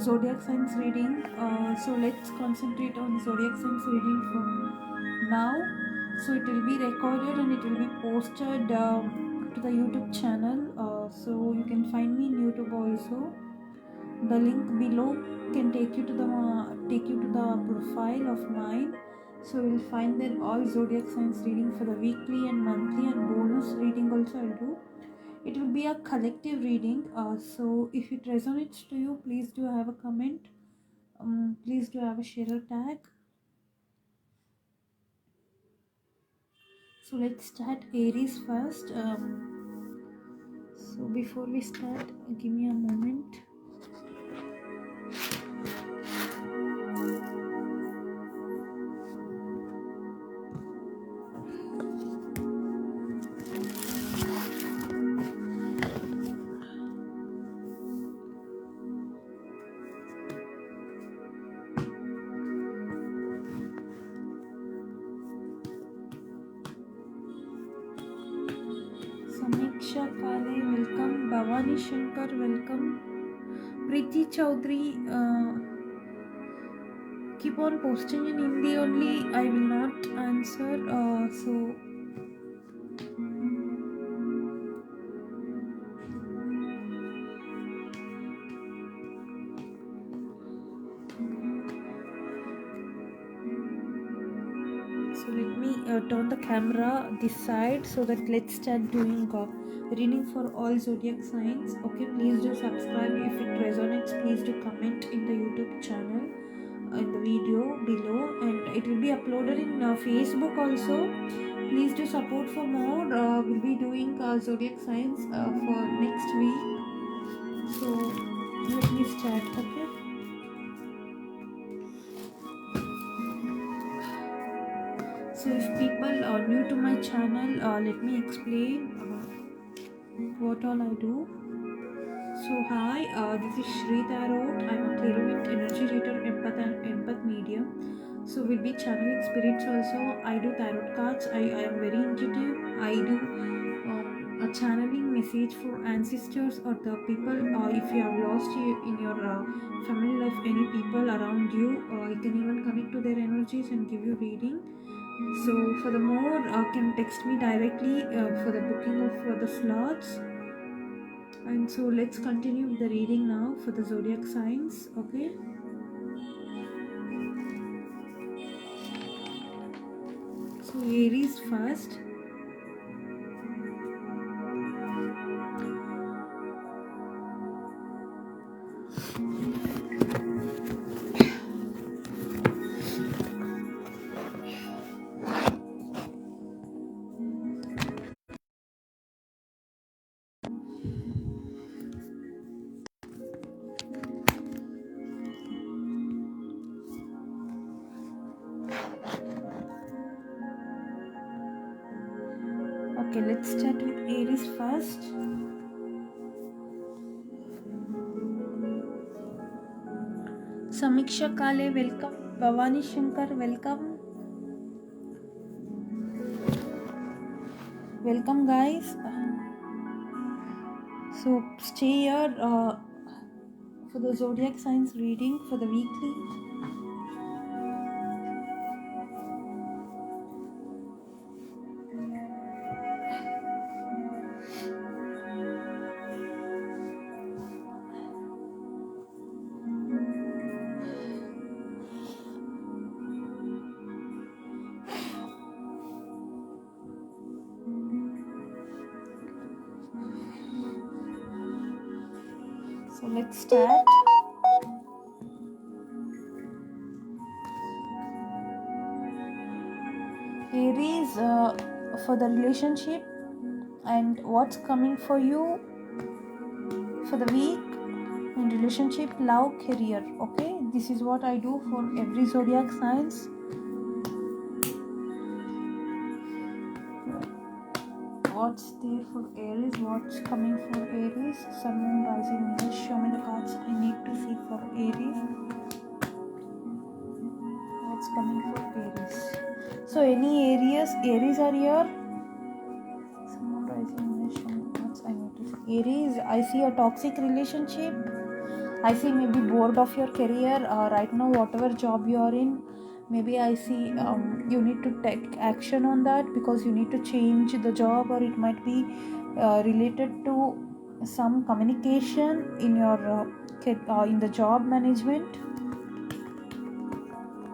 zodiac signs reading. So let's concentrate on zodiac signs reading from now. So it will be recorded and it will be posted to the YouTube channel. So you can find me in YouTube also. The link below can take you to the profile of mine. So you will find there all zodiac signs reading for the weekly and monthly and bonus reading also I'll do. It will be a collective reading. So if it resonates to you, please do have a comment. Please do have a share tag. So let's start Aries first. So before we start, give me a moment. Samiksha Kale, welcome. Bhavani Shankar, welcome. Preeti Chaudhary, keep on posting in Hindi only. I will not answer. So let me turn the camera this side so that let's start doing reading for all zodiac signs. Okay, please do subscribe. If it resonates, please do comment in the YouTube channel in the video below, and it will be uploaded in Facebook also. Please do support for more. We'll be doing zodiac signs for next week. So let me start. Okay. So if people are new to my channel, let me explain what all I do. So hi, this is Shri Tarot. I'm a clairvoyant energy reader, empath and empath medium. So we'll be channeling spirits also. I do tarot cards. I am very intuitive. I do a channeling message for ancestors or the people. If you have lost in your family life any people around you, you can even connect to their energies and give you reading. So for the more, can text me directly for the booking of the slots. And so let's continue with the reading now for the zodiac signs. Okay. So Aries first. Okay, let's start with Aries first. Samiksha Kale, welcome. Bhavani Shankar, welcome. Welcome, guys. So stay here for the zodiac signs reading for the weekly. So let's start. Aries, for the relationship and what's coming for you for the week in relationship, love, career. Okay, this is what I do for every zodiac signs. What's there for Aries? What's coming for Aries? Sun, Moon, Rising, Venus. Show me the cards I need to see for Aries. What's coming for Aries? So any areas Aries are here? Sun, Moon, Rising, Venus. Show me the cards I need to see. Aries, I see a toxic relationship. I see maybe bored of your career right now, whatever job you are in. Maybe I see you need to take action on that because you need to change the job, or it might be related to some communication in your in the job management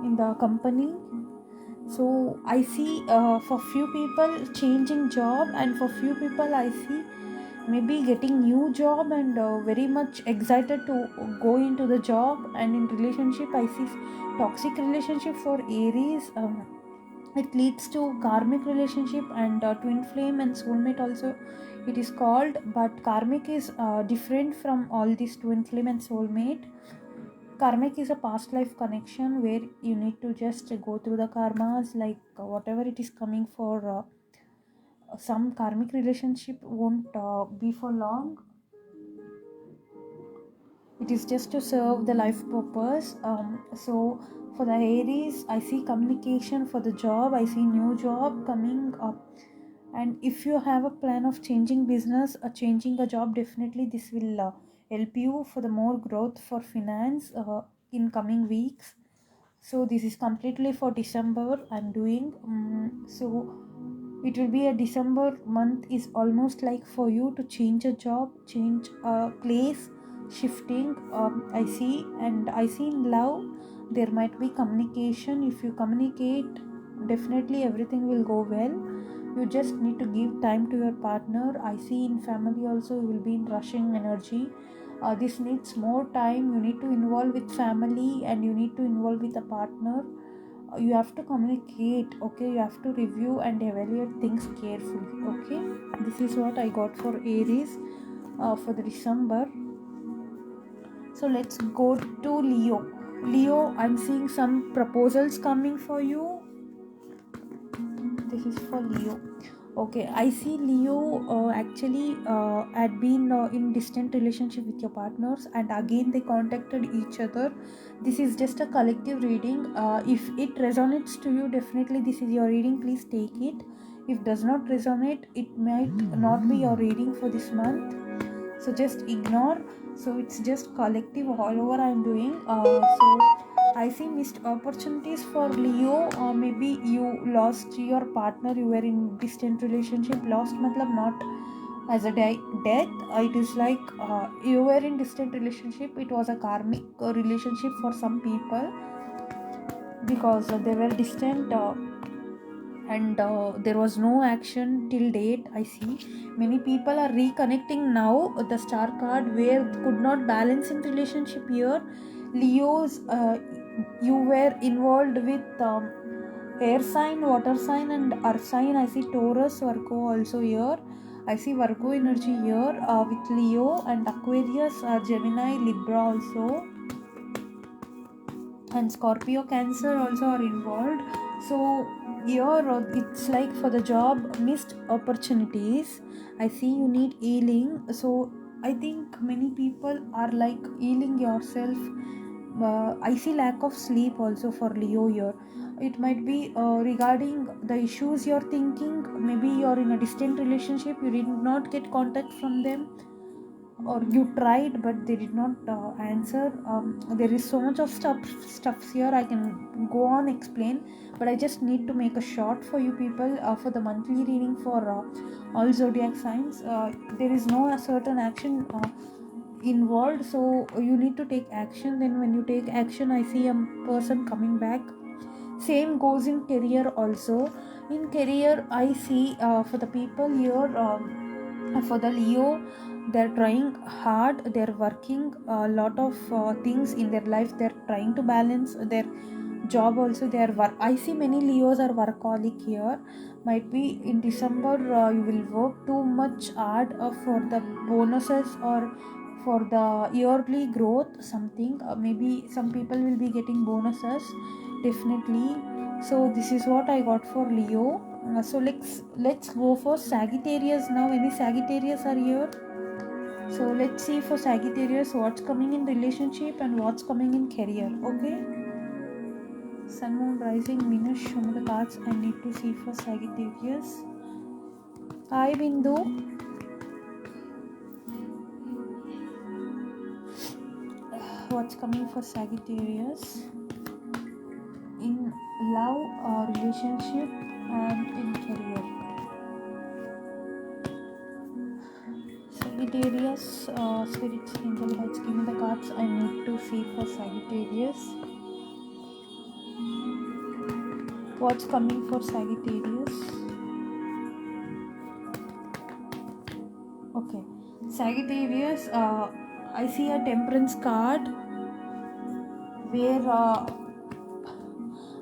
in the company. So I see for few people changing job, and for few people I see maybe getting new job and very much excited to go into the job. And in relationship I see toxic relationship for Aries. It leads to karmic relationship and twin flame and soulmate also it is called. But karmic is different from all these twin flame and soulmate. Karmic is a past life connection where you need to just go through the karmas, like whatever it is coming for some karmic relationship won't be for long. It is just to serve the life purpose. So for the Aries I see communication for the job, I see new job coming up. And if you have a plan of changing business or changing a job, definitely this will help you for the more growth for finance in coming weeks. So this is completely for December I'm doing. So it will be a December month is almost like for you to change a job, change a place, shifting. I see. And I see in love there might be communication. If you communicate, definitely everything will go well. You just need to give time to your partner. I see in family also you will be in rushing energy. This needs more time. You need to involve with family and you need to involve with a partner. You have to communicate, okay? You have to review and evaluate things carefully, okay? This is what I got for Aries for the December. So let's go to Leo. Leo, I'm seeing some proposals coming for you. This is for Leo. Okay, I see Leo actually had been in distant relationship with your partners, and again they contacted each other. This is just a collective reading. If it resonates to you, definitely this is your reading. Please take it. If does not resonate, it might not be your reading for this month. So just ignore. So it's just collective all over I'm doing. So I see missed opportunities for Leo. Maybe you lost your partner, you were in distant relationship. Lost matlab not as a death. It is like you were in distant relationship. It was a karmic relationship for some people because they were distant. And there was no action till date. I see many people are reconnecting now. The star card where could not balance in relationship here. Leos, you were involved with air sign, water sign and earth sign. I see Taurus, Virgo also here. I see Virgo energy here with Leo, and Aquarius, Gemini, Libra also, and Scorpio, Cancer also are involved. So here it's like for the job missed opportunities. I see you need healing. So I think many people are like healing yourself. I see lack of sleep also for Leo here. It might be regarding the issues you're thinking. Maybe you're in a distant relationship, you did not get contact from them, or you tried but they did not answer. There is so much of stuffs here. I can go on explain, but I just need to make a short for you people for the monthly reading for all zodiac signs. There is no certain action involved, so you need to take action. Then when you take action, I see a person coming back. Same goes in career also. In career I see for the people here, for the Leo, they're trying hard, they're working a lot of things in their life. They're trying to balance their job also, their work. I see many Leos are workaholic here. Might be in December you will work too much hard for the bonuses or for the yearly growth something. Maybe some people will be getting bonuses, definitely. So this is what I got for Leo. So let's go for Sagittarius now. Any Sagittarius are here? So let's see for Sagittarius what's coming in relationship and what's coming in career. Okay, Sun, Moon, Rising, Venus, show me the cards I need to see for Sagittarius. Hi Bindu. what's coming for Sagittarius in love or relationship and in career. Sagittarius, spirits, angel guides, give me the cards I need to see for Sagittarius. What's coming for Sagittarius? Okay, Sagittarius, I see a temperance card where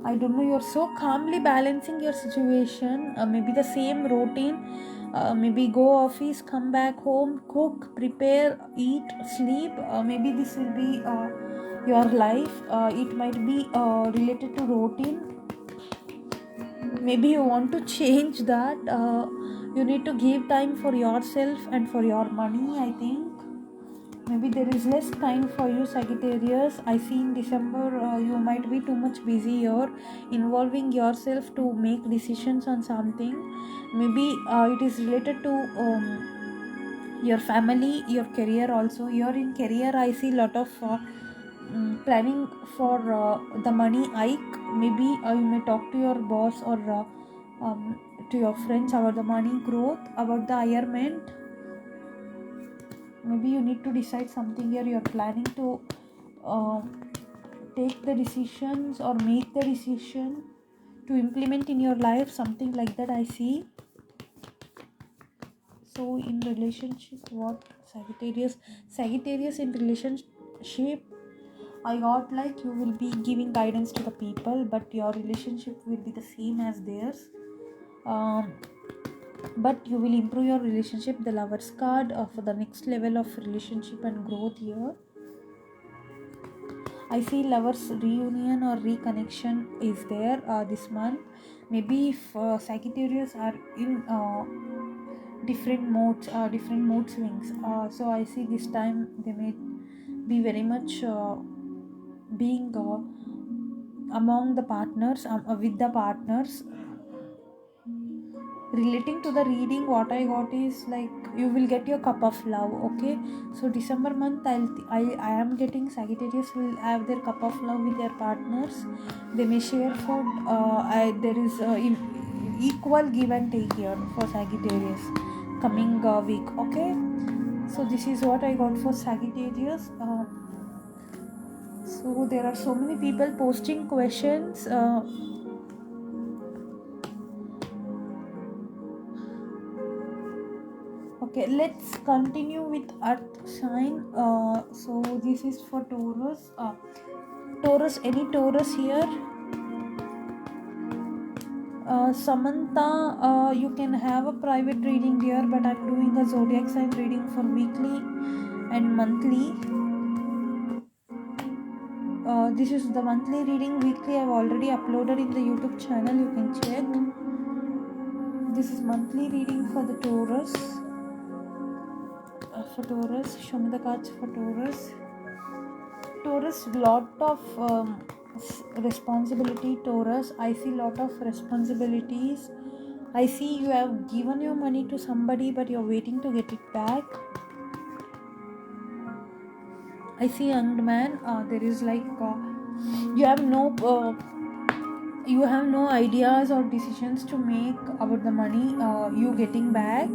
I don't know, you're so calmly balancing your situation, maybe the same routine, maybe go office, come back home, cook, prepare, eat, sleep. Maybe this will be your life. It might be related to routine. Maybe you want to change that. You need to give time for yourself and for your money, I think. Maybe there is less time for you, Sagittarius. I see in December you might be too much busy here, involving yourself to make decisions on something. Maybe it is related to your family, your career also. You're in career, I see lot of planning for the money hike. Maybe you may talk to your boss or to your friends about the money growth, about the hirement. Maybe you need to decide something here. You're planning to take the decisions or make the decision to implement in your life, something like that I see. So in relationship, what Sagittarius in relationship, I got like you will be giving guidance to the people, but your relationship will be the same as theirs. But you will improve your relationship. The Lovers card for the next level of relationship and growth here. I see lovers reunion or reconnection is there this month. Maybe if Sagittarius are in different mood swings. So I see this time they may be very much being among the partners, with the partners. Relating to the reading, what I got is like you will get your cup of love. Okay, so December month I am getting Sagittarius will have their cup of love with their partners. They may share food. There is equal give and take here for Sagittarius coming week. Okay, so this is what I got for Sagittarius. So there are so many people posting questions. Okay, let's continue with earth sign. So this is for Taurus. Taurus, any Taurus here? Samantha, you can have a private reading here, but I'm doing a zodiac sign reading for weekly and monthly. This is the monthly reading. Weekly I've already uploaded in the YouTube channel, you can check. This is monthly reading for the Taurus. Show me the cards for Taurus. Taurus, lot of responsibility. Taurus, I see lot of responsibilities. I see you have given your money to somebody, but you're waiting to get it back. I see young man. There is like you have no ideas or decisions to make about the money you getting back.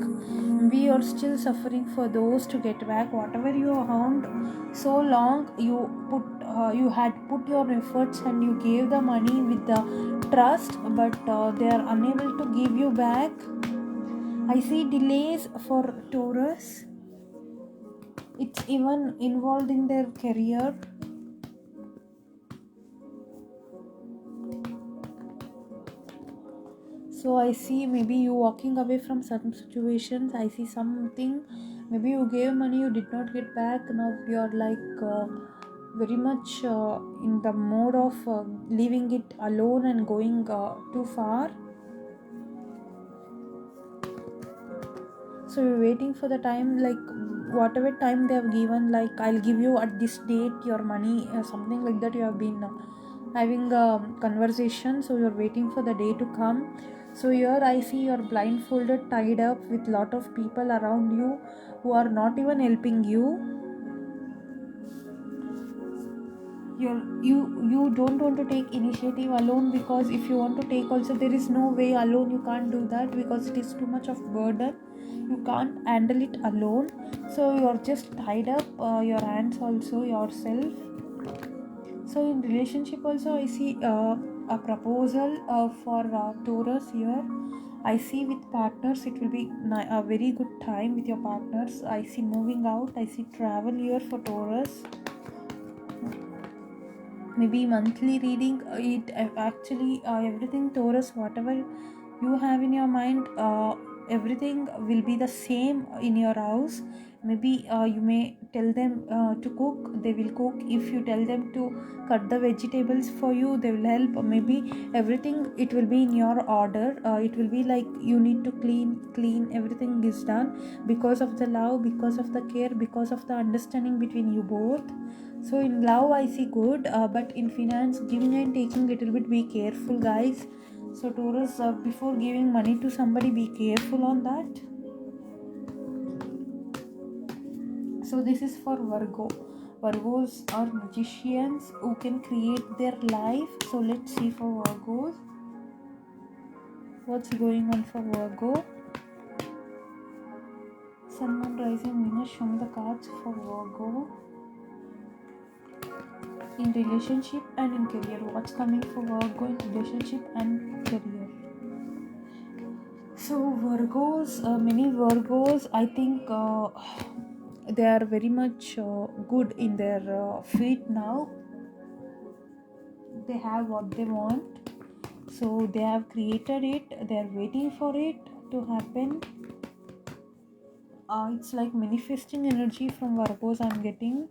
We are still suffering for those to get back whatever you earned so long. You had put your efforts and you gave the money with the trust, but they are unable to give you back. I see delays for Taurus. It's even involved in their career. So I see maybe you walking away from certain situations. I see something, maybe you gave money, you did not get back. Now you're like very much in the mode of leaving it alone and going too far. So you're waiting for the time, like whatever time they have given, like I'll give you at this date your money, something like that. You have been having a conversation, so you're waiting for the day to come. So here I see you're blindfolded, tied up with lot of people around you who are not even helping you. you don't want to take initiative alone, because if you want to take also, there is no way alone you can't do that, because it is too much of burden. You can't handle it alone, so you're just tied up your hands also yourself. So in relationship also, I see a proposal for Taurus here. I see with partners it will be a very good time with your partners. I see moving out, I see travel here for Taurus. Maybe monthly reading, it actually everything Taurus, whatever you have in your mind, everything will be the same in your house. Maybe you may tell them to cook, they will cook. If you tell them to cut the vegetables for you, they will help. Maybe everything, it will be in your order. It will be like you need to clean, everything is done because of the love, because of the care, because of the understanding between you both. So in love I see good, but in finance, giving and taking, little bit be careful, guys. So Taurus, before giving money to somebody, be careful on that. So this is for Virgo. Virgos are magicians who can create their life. So let's see for Virgos, what's going on for Virgo. Sun, Moon, Rising, Venus. Show me the cards for Virgo in relationship and in career. What's coming for Virgo in relationship and career? So Virgos, many Virgos, I think they are very much good in their feet now. They have what they want, so they have created it, they are waiting for it to happen. It's like manifesting energy from Virgos I'm getting.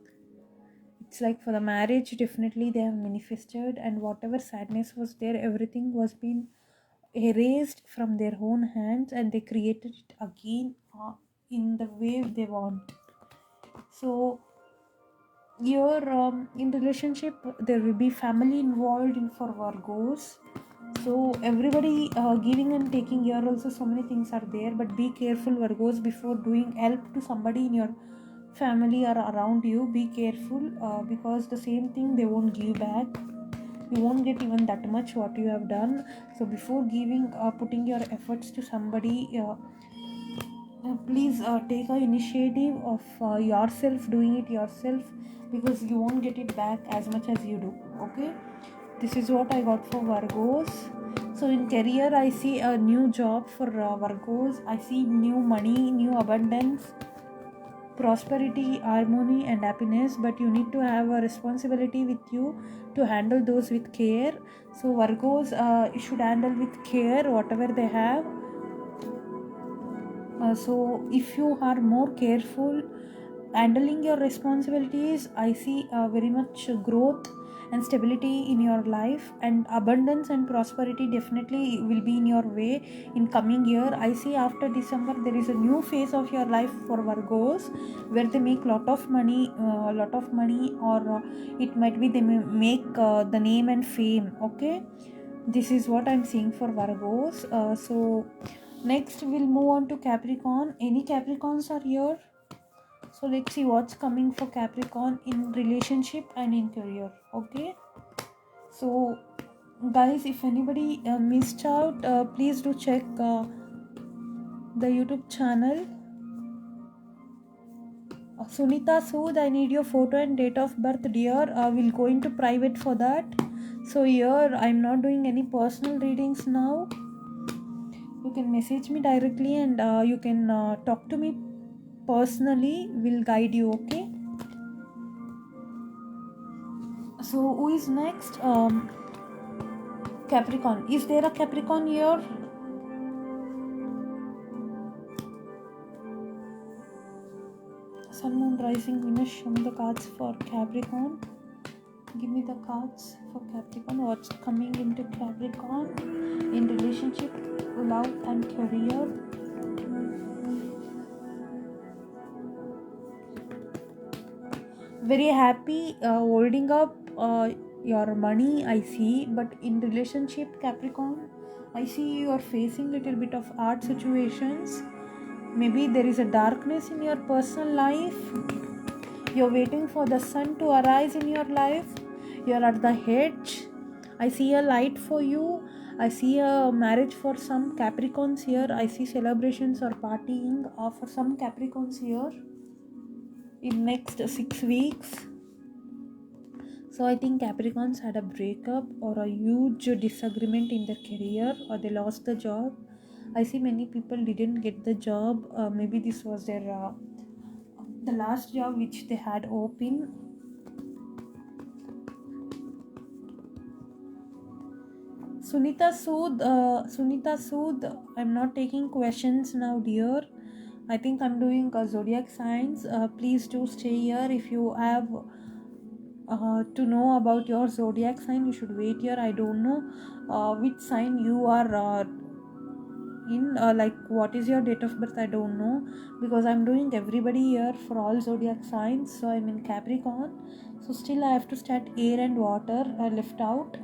It's like for the marriage, definitely they have manifested, and whatever sadness was there, everything was being erased from their own hands, and they created it again in the way they want. So here in relationship, there will be family involved in for Virgos. So everybody giving and taking here also, so many things are there, but be careful Virgos, before doing help to somebody in your family or around you. Be careful, because the same thing they won't give back. You won't get even that much what you have done. So before giving, putting your efforts to somebody, please take a initiative of yourself, doing it yourself, because you won't get it back as much as you do. Okay, this is what I got for Virgos. So in career, I see a new job for Virgos. I see new money, new abundance, prosperity, harmony and happiness, but you need to have a responsibility with you to handle those with care. So Virgos should handle with care whatever they have. So if you are more careful handling your responsibilities, I see very much growth and stability in your life, and abundance and prosperity definitely will be in your way in coming year. I see after December there is a new phase of your life for Virgos, where they make lot of money, or it might be they may make the name and fame. Okay, this is what I'm seeing for Virgos. So next we'll move on to Capricorn. Any Capricorns are here? So let's see what's coming for Capricorn in relationship and in career. Okay, so guys, if anybody missed out, please do check the YouTube channel. Sunita Sood, I need your photo and date of birth, dear. We'll go into private for that. So here I'm not doing any personal readings now. You can message me directly, and you can talk to me personally. Will guide you. Okay, so who is next? Capricorn. Is there a Capricorn here? Sun, Moon, Rising, Venus. Show me the cards for Capricorn. Give me the cards for Capricorn. What's coming into Capricorn in relationship, love and career? Very happy holding up your money, I see, but in relationship, Capricorn, I see you are facing little bit of hard situations. Maybe there is a darkness in your personal life. You're waiting for the sun to arise in your life. You're at the edge. I see a light for you. I see a marriage for some Capricorns here. I see celebrations or partying for some Capricorns here in next 6 weeks. So I think Capricorns had a breakup or a huge disagreement in their career, or they lost the job. I see many people didn't get the job. Maybe this was their the last job which they had open. Sunita Sood, I'm not taking questions now, dear. I think I'm doing zodiac signs. Please do stay here. If you have to know about your zodiac sign, you should wait here. I don't know which sign you are in, like what is your date of birth. I don't know, because I'm doing everybody here for all zodiac signs. So I'm in Capricorn, so still I have to start air and water left out.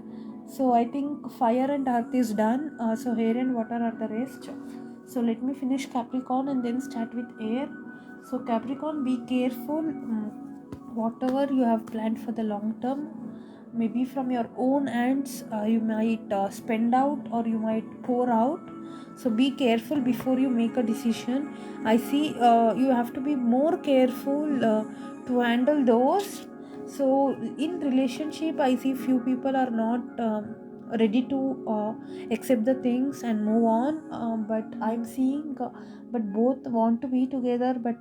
So I think fire and earth is done, so air and water are the rest. So let me finish Capricorn and then start with air. So Capricorn, be careful. Whatever you have planned for the long term, maybe from your own hands, you might spend out or you might pour out. So be careful before you make a decision. I see you have to be more careful to handle those. So in relationship, I see few people are not ready to accept the things and move on, but I'm seeing but both want to be together, but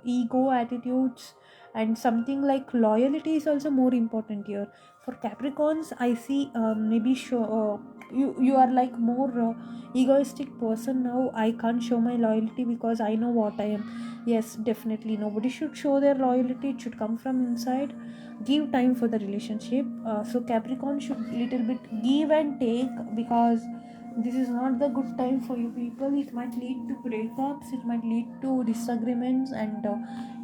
ego, attitudes, and something like loyalty is also more important here. For Capricorns, I see maybe you are like more egoistic person. Now I can't show my loyalty because I know what I am. Yes, definitely nobody should show their loyalty. It should come from inside. Give time for the relationship. So Capricorn should little bit give and take, because this is not the good time for you people. It might lead to breakups, it might lead to disagreements, and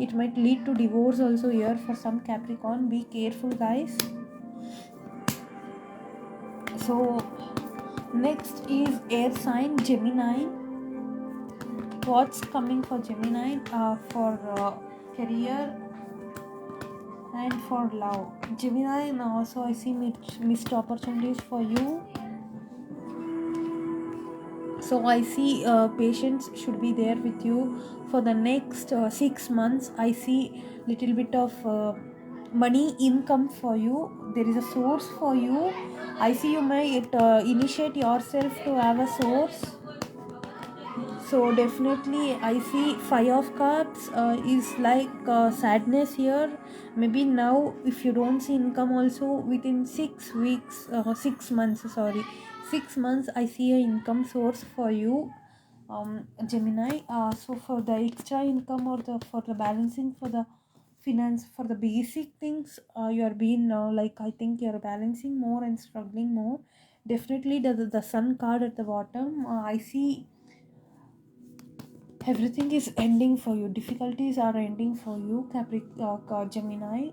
it might lead to divorce also here for some Capricorn. Be careful, guys. So next is air sign Gemini. What's coming for Gemini for career and for love? Gemini, and also I see missed opportunities for you. So I see patience should be there with you for the next 6 months. I see little bit of money income for you. There is a source for you. I see you might initiate yourself to have a source. So definitely I see Five of Cups is like sadness here. Maybe now if you don't see income also within 6 weeks, 6 months, sorry, 6 months, I see a income source for you, Gemini. So for the extra income or for the balancing for the finance, for the basic things, you are being like, I think you are balancing more and struggling more. Definitely the sun card at the bottom, I see everything is ending for you. Difficulties are ending for you, Gemini.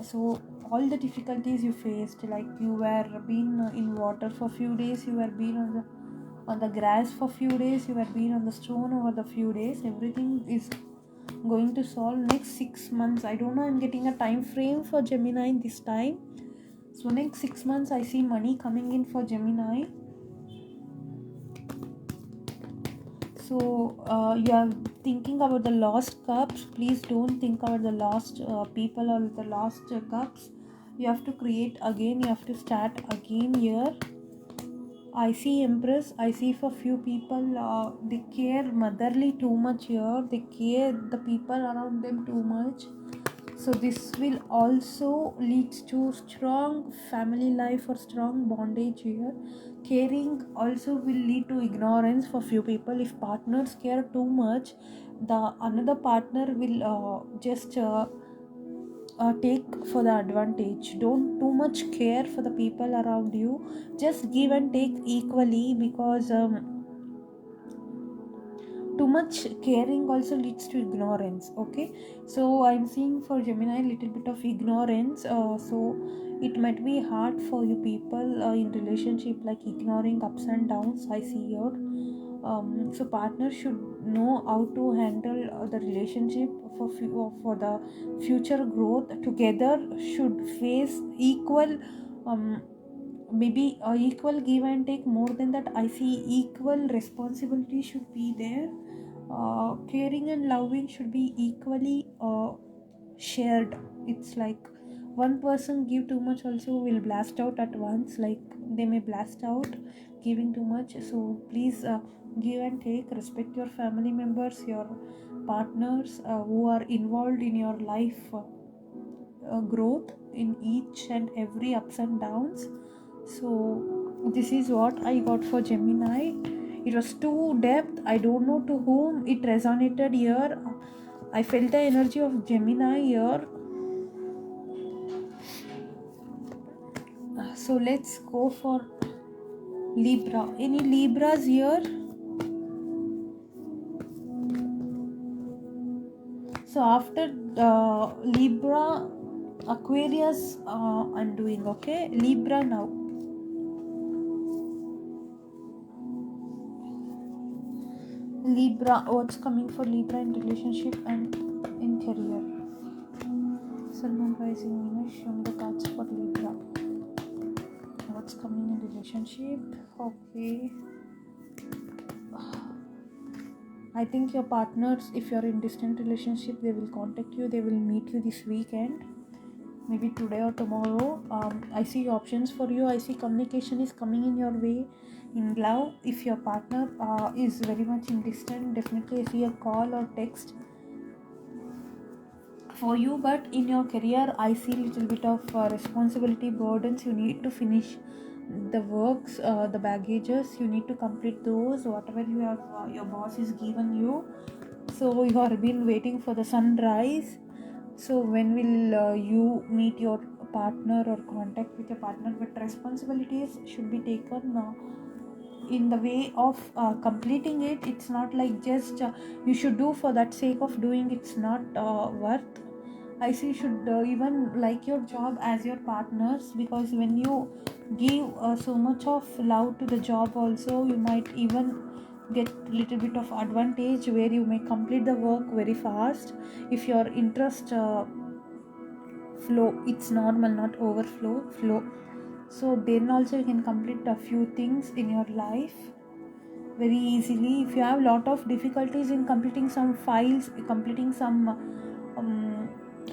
So all the difficulties you faced, like you were been in water for few days, you were been on the grass for few days, you were been on the stone over the few days, everything is going to solve next 6 months. I don't know, I'm getting a time frame for Gemini this time. So next 6 months I see money coming in for Gemini. So you are thinking about the lost cups. Please don't think about the lost people or the lost cups. You have to create again, you have to start again here. I see Empress. I see for few people they care motherly too much here. They care the people around them too much. So this will also lead to strong family life or strong bondage here. Caring also will lead to ignorance for few people. If partners care too much, the another partner will just take for the advantage. Don't too much care for the people around you. Just give and take equally, because too much caring also leads to ignorance. Okay, so I'm seeing for Gemini a little bit of ignorance. So it might be hard for you people in relationship, like ignoring ups and downs. I see here So partners should know how to handle the relationship for the future growth. Together should face equal, maybe equal give and take. More than that, I see equal responsibility should be there. Caring and loving should be equally shared. It's like one person give too much also will blast out at once, like they may blast out giving too much. So please give and take, respect your family members, your partners who are involved in your life growth in each and every ups and downs. So this is what I got for Gemini. It was too depth. I don't know to whom it resonated here. I felt the energy of Gemini here. So let's go for Libra. Any Libras here? So after Libra, Aquarius, I'm doing okay. Libra now. Libra, what's coming for Libra in relationship and in career? Sun, Moon, Rising, Venus, show me the cards for Libra. What's coming in relationship? Okay. I think your partners, if you're in distant relationship, they will contact you. They will meet you this weekend, maybe today or tomorrow. I see options for you. I see communication is coming in your way in love. If your partner is very much in distant, definitely I see a call or text for you. But in your career, I see little bit of responsibility burdens. You need to finish the works, the baggages. You need to complete those, whatever you have, your boss is given you. So you have been waiting for the sunrise. So when will you meet your partner or contact with your partner? But responsibilities should be taken in the way of completing it. It's not like just you should do for that sake of doing. It's not worth. I see you should even like your job as your partners, because when you give so much of love to the job also, you might even get little bit of advantage where you may complete the work very fast if your interest flow. It's normal, not overflow, flow. So then also you can complete a few things in your life very easily. If you have a lot of difficulties in completing some files, completing some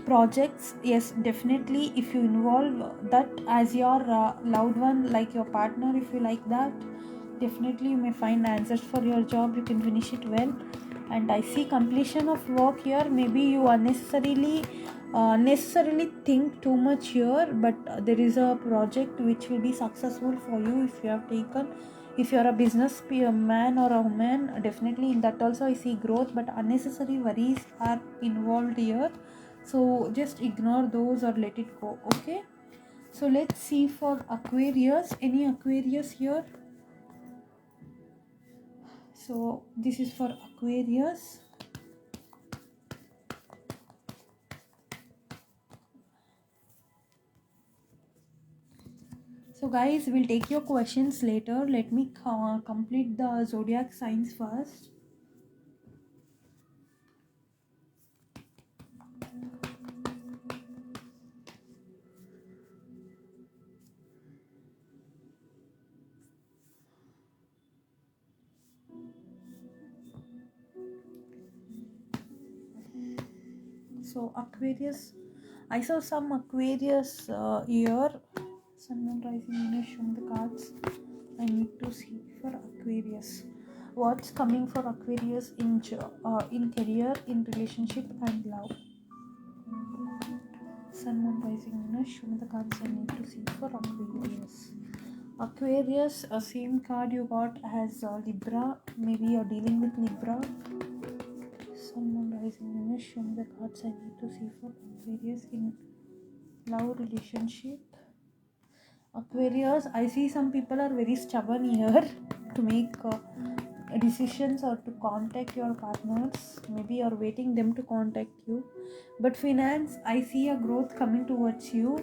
projects, yes, definitely if you involve that as your loved one, like your partner, if you like that, definitely you may find answers for your job. You can finish it well. And I see completion of work here. Maybe you necessarily think too much here, but there is a project which will be successful for you if you have taken. If you are a business man or a woman, definitely in that also I see growth, but unnecessary worries are involved here. So just ignore those or let it go. Okay, so let's see for Aquarius. Any Aquarius here? So this is for Aquarius. So guys, we'll take your questions later. Let me complete the zodiac signs first. So Aquarius, I saw some Aquarius here. Sun, Moon, Rising, Venus, show me the cards. I need to see for Aquarius. What's coming for Aquarius in career, in relationship and love? Sun, Moon, Rising, Venus, show me the cards I need to see for Aquarius. Aquarius, same card you got as Libra. Maybe you're dealing with Libra. Sun, Moon, Rising, Venus, show me the cards I need to see for Aquarius in love, relationship. Aquarius, I see some people are very stubborn here to make decisions or to contact your partners. Maybe you're waiting them to contact you. But finance, I see a growth coming towards you.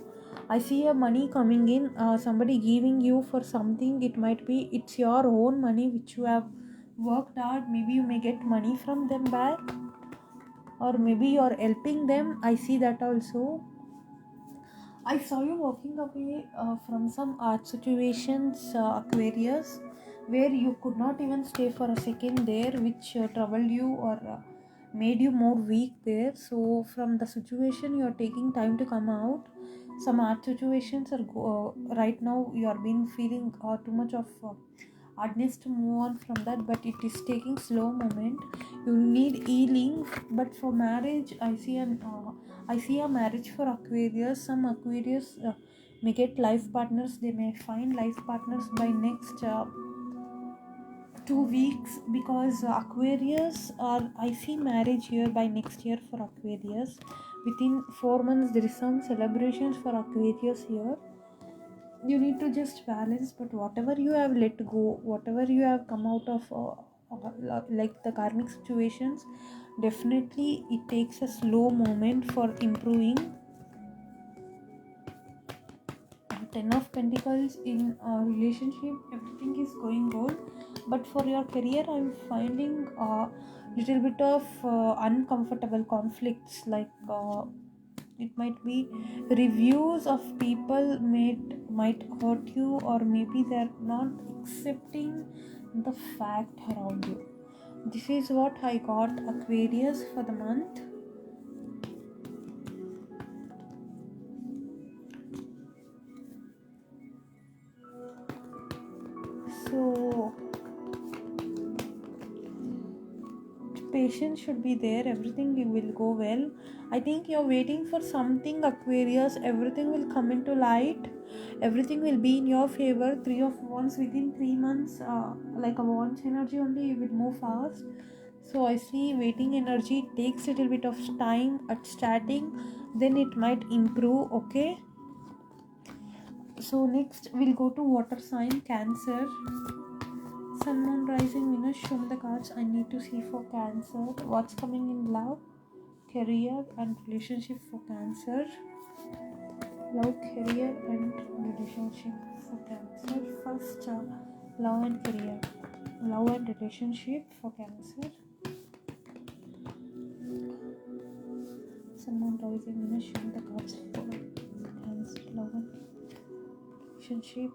I see a money coming in, somebody giving you for something. It might be it's your own money which you have worked hard, maybe you may get money from them back, or maybe you're helping them. I see that also. I saw you walking away from some art situations, Aquarius, where you could not even stay for a second there, which troubled you or made you more weak there. So, from the situation, you are taking time to come out. Some art situations are right now you are been feeling too much of hardness to move on from that, but it is taking slow moment. You need healing, but for marriage, I see a marriage for Aquarius. Some Aquarius may get life partners. They may find life partners by next 2 weeks, because Aquarius, or I see marriage here by next year for Aquarius. Within 4 months, there is some celebrations for Aquarius here. You need to just balance, but whatever you have let go, whatever you have come out of like the karmic situations, definitely it takes a slow moment for improving. Ten of Pentacles in a relationship, everything is going good, but for your career I'm finding a little bit of uncomfortable conflicts, like it might be reviews of people might hurt you, or maybe they're not accepting the fact around you. This is what I got, Aquarius, for the month. So patience should be there, everything will go well. I think you're waiting for something, Aquarius. Everything will come into light, everything will be in your favor. Three of Wands, within 3 months, like a Wands energy only, you will move fast. So I see waiting energy takes a little bit of time at starting, then it might improve. Okay, so next we'll go to water sign, Cancer. Sun, Moon, Rising, Venus. Show me the cards I need to see for Cancer. What's coming in love, career, and relationship for Cancer? Love, career, and relationship for Cancer. First, love and career. Love and relationship for Cancer. Sun, Moon, Rising, Venus. Show me the cards for Cancer. Love and relationship.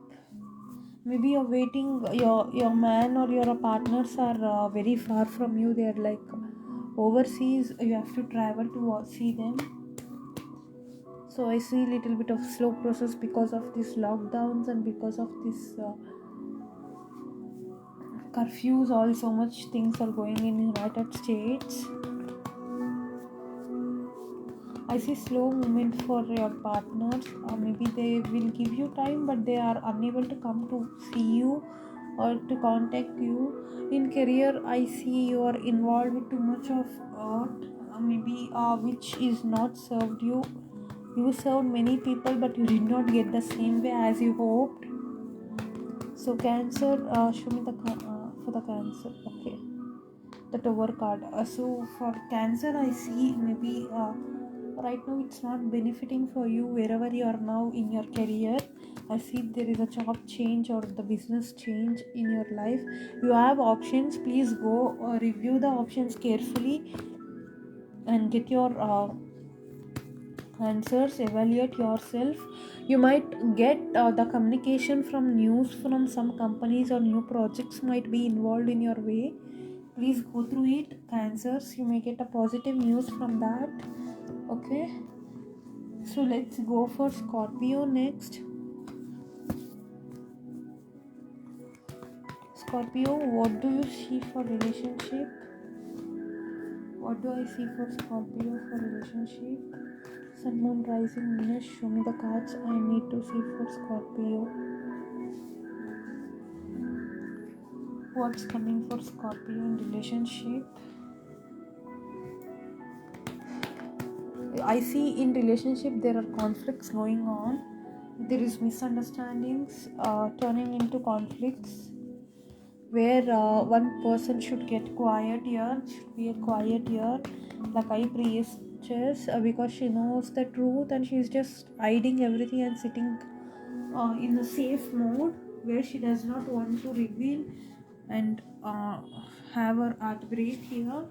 Maybe you're waiting, your man or your partners are very far from you. They're like overseas, you have to travel to see them. So I see a little bit of slow process because of these lockdowns and because of this curfews. All so much things are going in United States. I see slow movement for your partners. Maybe they will give you time, but they are unable to come to see you or to contact you. In career, I see you are involved with too much of art, maybe which is not served you. You served many people, but you did not get the same way as you hoped. So Cancer, show me the for the Cancer. Okay, the Tower card. So for Cancer, I see maybe right now it's not benefiting for you wherever you are now in your career. I see there is a job change or the business change in your life. You have options. Please go review the options carefully and get your answers. Evaluate yourself. You might get the communication from news from some companies, or new projects might be involved in your way. Please go through it, Cancers. You may get a positive news from that. Okay, so let's go for Scorpio next. Scorpio, what do you see for relationship? What do I see for Scorpio for relationship? Sun, Moon, Rising, Venus. Show me the cards I need to see for Scorpio. What's coming for Scorpio in relationship? I see in relationship there are conflicts going on. There is misunderstandings turning into conflicts, where one person should get quiet here, should be a quiet here, like High Priestess, because she knows the truth and she's just hiding everything and sitting in the safe mode where she does not want to reveal. And have her heartbreak here.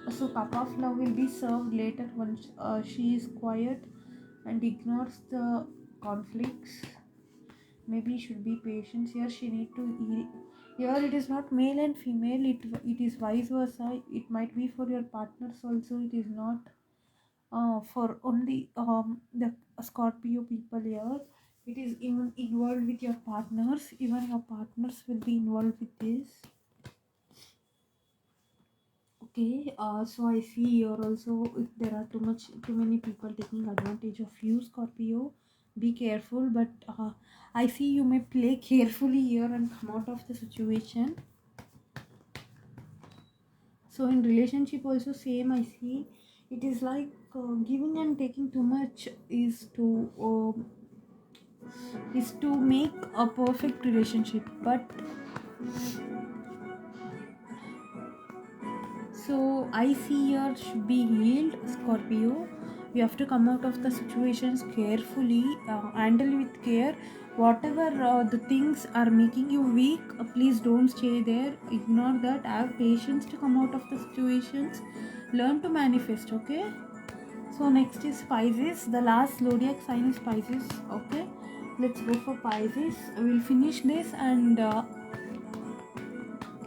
So cup of love will be served later once she is quiet and ignores the conflicts. Maybe should be patient here. She need to eat. Here it is not male and female. It is vice versa. It might be for your partners also. It is not for only the Scorpio people here. It is even involved with your partners. Even your partners will be involved with this. Okay, so I see here also if there are too many people taking advantage of you, Scorpio. Be careful, but I see you may play carefully here and come out of the situation. So in relationship also same, I see it is like giving and taking too much is to make a perfect relationship, but so I see here should be healed, Scorpio. You have to come out of the situations carefully, handle with care. Whatever the things are making you weak, please don't stay there. Ignore that. Have patience to come out of the situations. Learn to manifest, okay? So next is Pisces. The last zodiac sign is Pisces, okay? Let's go for Pisces. We'll finish this and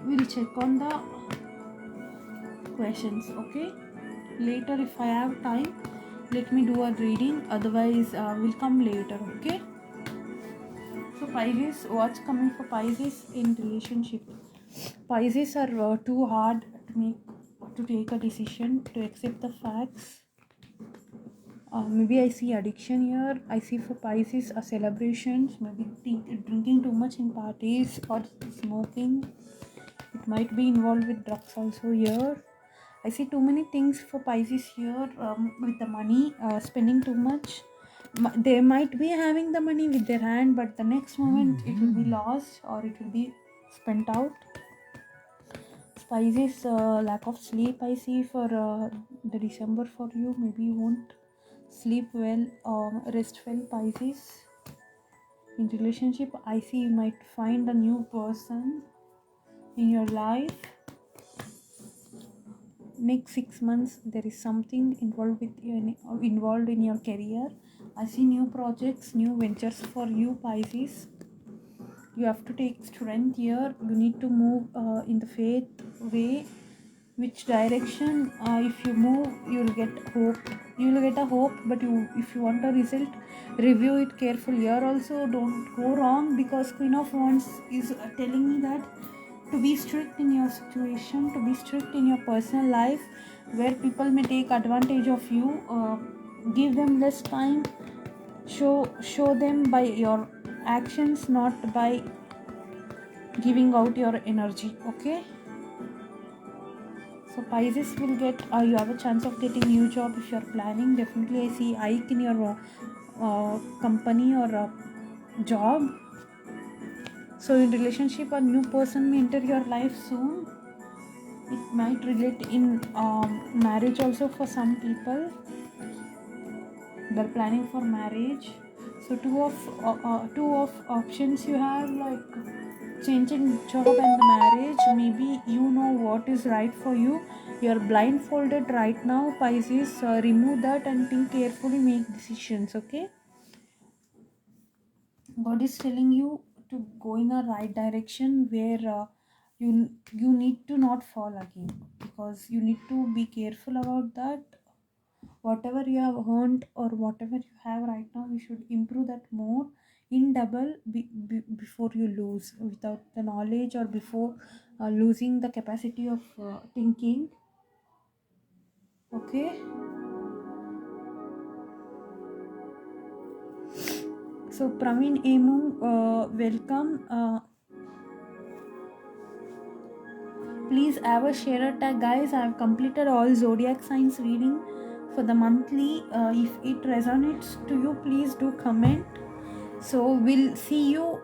we'll check on the questions, okay? Later if I have time, let me do a reading, otherwise will come later, okay? So Pisces, what's coming for Pisces in relationship? Pisces are too hard to take a decision, to accept the facts. Maybe I see addiction here. I see for Pisces celebrations, maybe drinking too much in parties or smoking. It might be involved with drugs also here. I see too many things for Pisces here with the money, spending too much. They might be having the money with their hand, but the next moment it will be lost or it will be spent out. Pisces, lack of sleep I see for the December for you. Maybe you won't sleep well or rest well, Pisces. In relationship, I see you might find a new person in your life. Next 6 months there is something involved in your career. I see new projects, new ventures for you, Pisces. You have to take strength here. You need to move in the faith way. Which direction if you move, you'll get hope. You will get a hope, but if you want a result, review it carefully. Here also don't go wrong, because Queen of Wands is telling me that to be strict in your situation, to be strict in your personal life, where people may take advantage of you. Give them less time. Show them by your actions, not by giving out your energy, okay? So Pisces will get you have a chance of getting new job if you're planning. Definitely I see hike in your company or job. So in relationship, a new person may enter your life soon. It might relate in marriage also for some people. They're planning for marriage. So two of options you have, like changing job and marriage. Maybe you know what is right for you. You're blindfolded right now, Pisces. Remove that and think carefully, make decisions, okay? God is telling you to go in a right direction where you need to not fall again, because you need to be careful about that. Whatever you have earned or whatever you have right now, you should improve that more in double before you lose, without the knowledge or before losing the capacity of thinking, okay? So Praveen Emu, welcome. Please have a share tag, guys. I have completed all zodiac signs reading for the monthly. If it resonates to you, please do comment. So we'll see you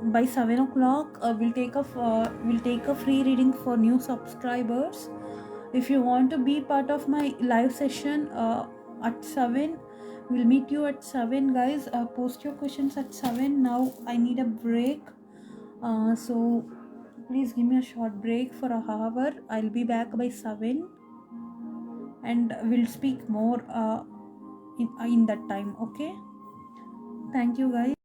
by 7 o'clock. We'll take a free reading for new subscribers. If you want to be part of my live session at 7, we'll meet you at 7, guys. Post your questions at 7. Now I need a break. So please give me a short break for a hour. I'll be back by 7 and we'll speak more in that time. Okay. Thank you, guys.